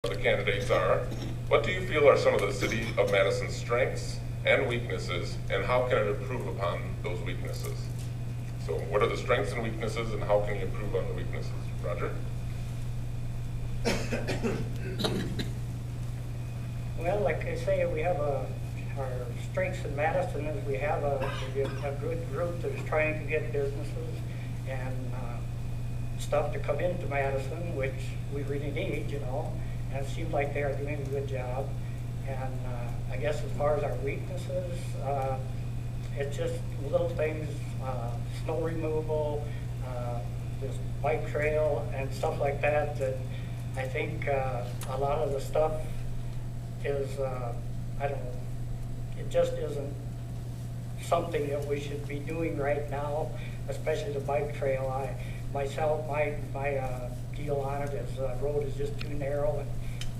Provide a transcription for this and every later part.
The candidates are, what do you feel are some of the City of Madison's strengths and weaknesses, and how can it improve upon those weaknesses? So what are the strengths and weaknesses, and how can you improve on the weaknesses? Roger? Well, like I say, we have our strengths in Madison is we have a good group that is trying to get businesses and stuff to come into Madison, which we really need, you know, and it seems like they are doing a good job. And I guess as far as our weaknesses, it's just little things, snow removal, this bike trail and stuff like that, that I think a lot of the stuff is, I don't know, it just isn't something that we should be doing right now, especially the bike trail. My deal on it is the road is just too narrow and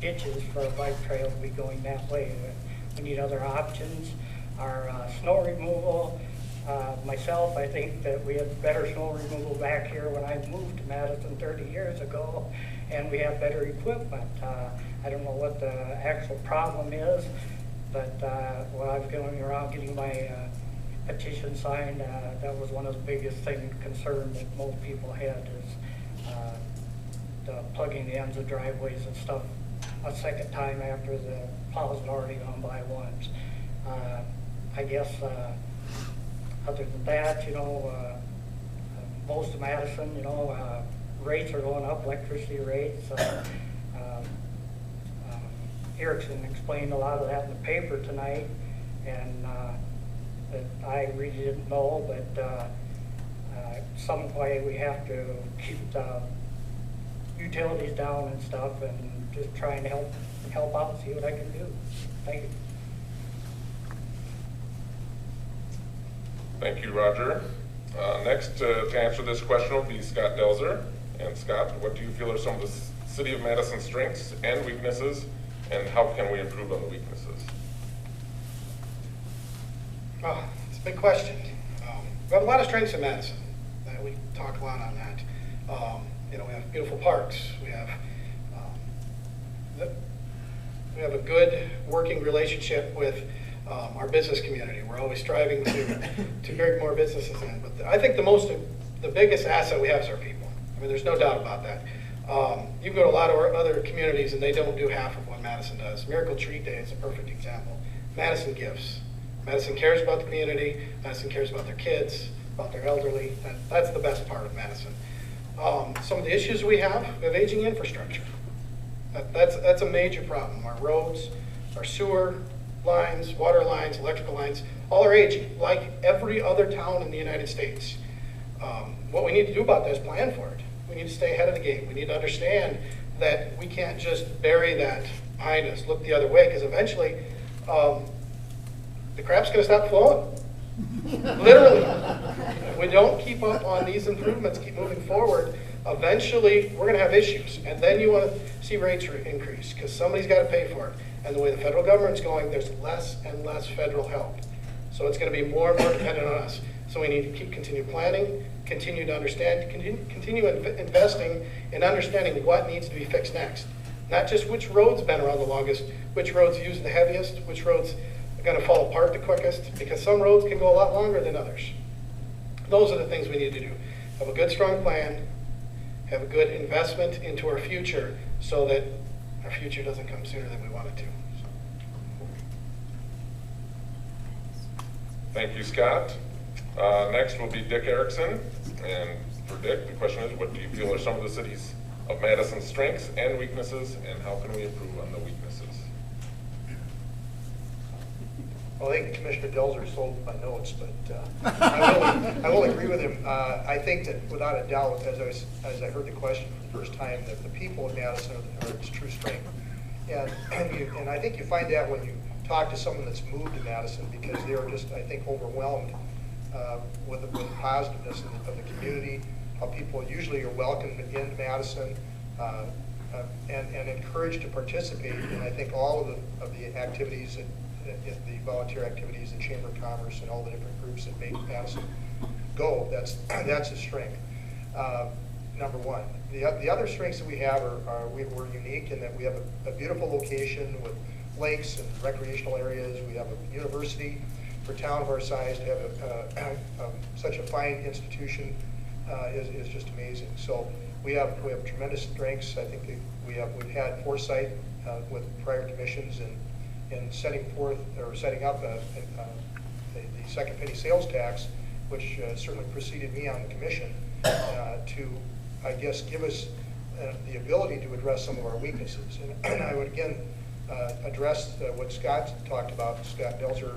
ditches for a bike trail to be going that way. We need other options. Our snow removal, myself, I think that we had better snow removal back here when I moved to Madison 30 years ago, and we have better equipment. I don't know what the actual problem is, but when I was going around getting my petition signed, that was one of the biggest concern that most people had is plugging the ends of driveways and stuff a second time after the plows had already gone by once. I guess other than that, you know, most of Madison, you know, rates are going up, electricity rates. Ericsson explained a lot of that in the paper tonight, and that I really didn't know, but some way we have to keep the utilities down and stuff, and just trying to help out and see what I can do. Thank you. Thank you, Roger. Next to answer this question will be Scott Delzer. And Scott, what do you feel are some of the City of Madison's strengths and weaknesses, and how can we improve on the weaknesses? Oh, it's a big question. We have a lot of strengths in Madison. We talk a lot on that. You know, we have beautiful parks. We have a good working relationship with our business community. We're always striving to bring more businesses in. But I think the biggest asset we have is our people. I mean, there's no doubt about that. You can go to a lot of other communities and they don't do half of what Madison does. Miracle Treat Day is a perfect example. Madison gives. Madison cares about the community. Madison cares about their kids, about their elderly. That's the best part of Madison. Some of the issues we have aging infrastructure. That's a major problem. Our roads, our sewer lines, water lines, electrical lines, all are aging, like every other town in the United States. What we need to do about that is plan for it. We need to stay ahead of the game. We need to understand that we can't just bury that behind us, look the other way, because eventually the crap's going to stop flowing. Literally. If we don't keep up on these improvements, keep moving forward, eventually we're going to have issues. And then you want to see rates increase, because somebody's got to pay for it. And the way the federal government's going, there's less and less federal help. So it's going to be more and more dependent on us. So we need to continue planning, continue to understand, continue investing in understanding what needs to be fixed next. Not just which roads been around the longest, which roads use the heaviest, which roads are going to fall apart the quickest, because some roads can go a lot longer than others. Those are the things we need to do. Have a good, strong plan, have a good investment into our future so that our future doesn't come sooner than we want it to. Thank you, Scott. Next will be Dick Ericsson. And for Dick, the question is, what do you feel are some of the Cities of Madison's strengths and weaknesses, and how can we improve on the weaknesses? Well, I think Commissioner Delzer sold my notes, but I will agree with him. I think that without a doubt, as I heard the question for the first time, that the people in Madison are its true strength. And I think you find that when you talk to someone that's moved to Madison, because they are just, I think, overwhelmed with the positiveness of the community, how people usually are welcomed into Madison and encouraged to participate in, I think, all of the activities and the volunteer activities and Chamber of Commerce and all the different groups that make Madison go. That's a strength. number one. The other strengths that we have we're unique in that we have a beautiful location with lakes and recreational areas. We have a university for a town of our size to have such a fine institution is just amazing. So we have tremendous strengths. I think that we've had foresight with prior commissions in setting up the second penny sales tax, which certainly preceded me on the commission, to, I guess, give us the ability to address some of our weaknesses. And I would again address what Scott talked about, Scott Delzer,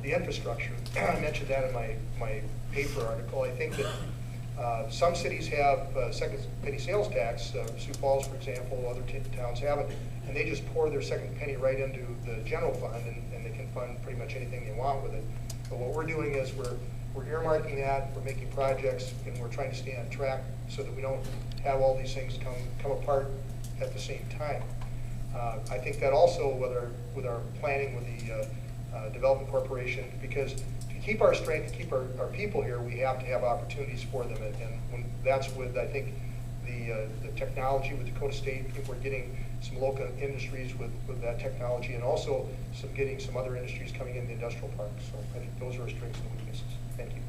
the infrastructure. I mentioned that in my paper article. I think that some cities have second penny sales tax. Sioux Falls, for example, other towns have it, and they just pour their second penny right into the general fund, and they can fund pretty much anything they want with it. But what we're doing is we're earmarking that, we're making projects, and we're trying to stay on track so that we don't have all these things come apart at the same time. I think that also with our planning with the Development Corporation, because to keep our strength, to keep our people here, we have to have opportunities for them, and that's with, I think, the technology with Dakota State. I think we're getting some local industries with that technology, and also getting some other industries coming in the industrial park. So I think those are our strengths and weaknesses. Thank you.